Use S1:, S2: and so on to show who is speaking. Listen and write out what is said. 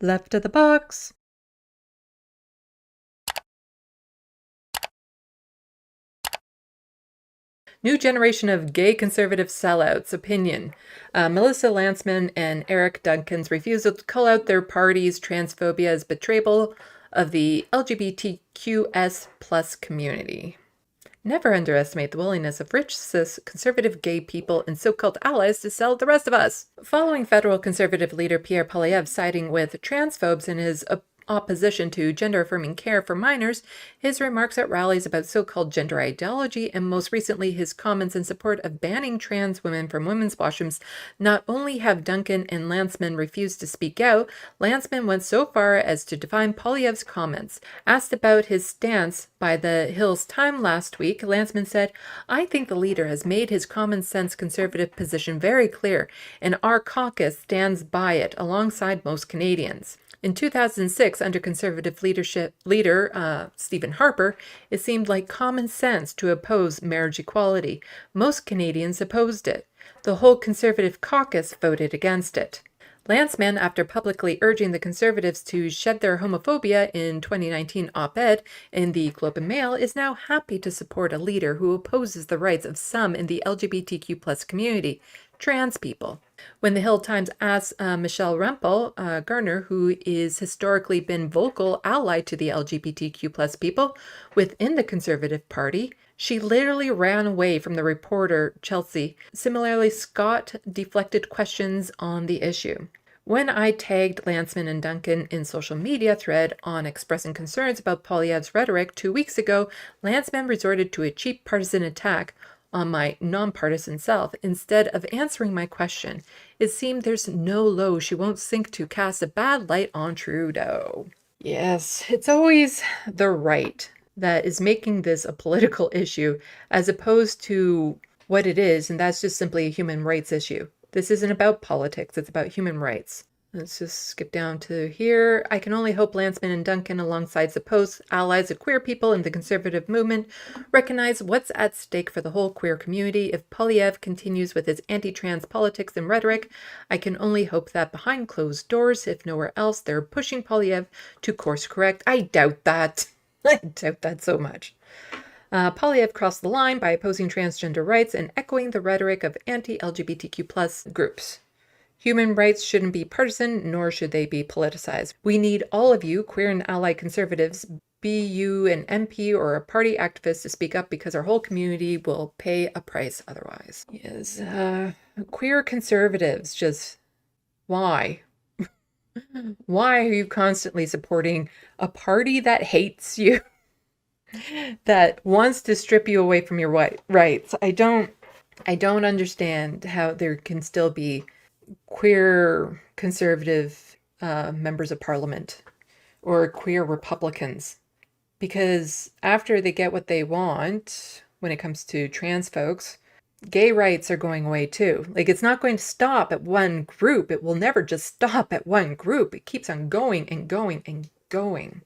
S1: Left of the box. New generation of gay conservative sellouts. Opinion. Melissa Lantsman and Eric Duncan's refusal to call out their party's transphobia as betrayal of the LGBTQS plus community. Never underestimate the willingness of rich, cis, conservative gay people and so-called allies to sell the rest of us. Following federal conservative leader Pierre Poilievre siding with transphobes in his opposition to gender-affirming care for minors, his remarks at rallies about so-called gender ideology, and most recently his comments in support of banning trans women from women's washrooms, not only have Duncan and Lantsman refused to speak out, Lantsman went so far as to define Poilievre's comments. Asked about his stance by the Hill's Time last week, Lantsman said, "I think the leader has made his common-sense conservative position very clear, and our caucus stands by it alongside most Canadians." In 2006, under Conservative leader Stephen Harper, it seemed like common sense to oppose marriage equality. Most Canadians opposed it. The whole Conservative caucus voted against it. Lantsman, after publicly urging the Conservatives to shed their homophobia in 2019 op-ed in the Globe and Mail, is now happy to support a leader who opposes the rights of some in the LGBTQ plus community, trans people. When the Hill Times asked Michelle Rempel Garner, who is historically been vocal ally to the LGBTQ plus people within the Conservative Party, she literally ran away from the reporter, Chelsea. Similarly, Scott deflected questions on the issue. When I tagged Lantsman and Duncan in social media thread on expressing concerns about Poilievre's rhetoric 2 weeks ago, Lantsman resorted to a cheap partisan attack on my nonpartisan self instead of answering my question. It seemed there's no low she won't sink to cast a bad light on Trudeau. Yes, it's always the right that is making this a political issue as opposed to what it is, and that's just simply a human rights issue. This isn't about politics, it's about human rights. Let's just skip down to here. I can only hope Lantsman and Duncan, alongside supposed allies of queer people in the conservative movement, recognize what's at stake for the whole queer community. If Poilievre continues with his anti-trans politics and rhetoric, I can only hope that behind closed doors, if nowhere else, they're pushing Poilievre to course correct. I doubt that. I doubt that so much. Poilievre crossed the line by opposing transgender rights and echoing the rhetoric of anti-LGBTQ plus groups. Human rights shouldn't be partisan, nor should they be politicized. We need all of you, queer and allied conservatives, be you an MP or a party activist, to speak up because our whole community will pay a price otherwise. Yes, queer conservatives, just why? Why are you constantly supporting a party that hates you, that wants to strip you away from your rights? I don't understand how there can still be queer conservative members of parliament or queer Republicans, because after they get what they want when it comes to trans folks, gay rights are going away too. Like, it's not going to stop at one group. It will never just stop at one group. It keeps on going and going and going.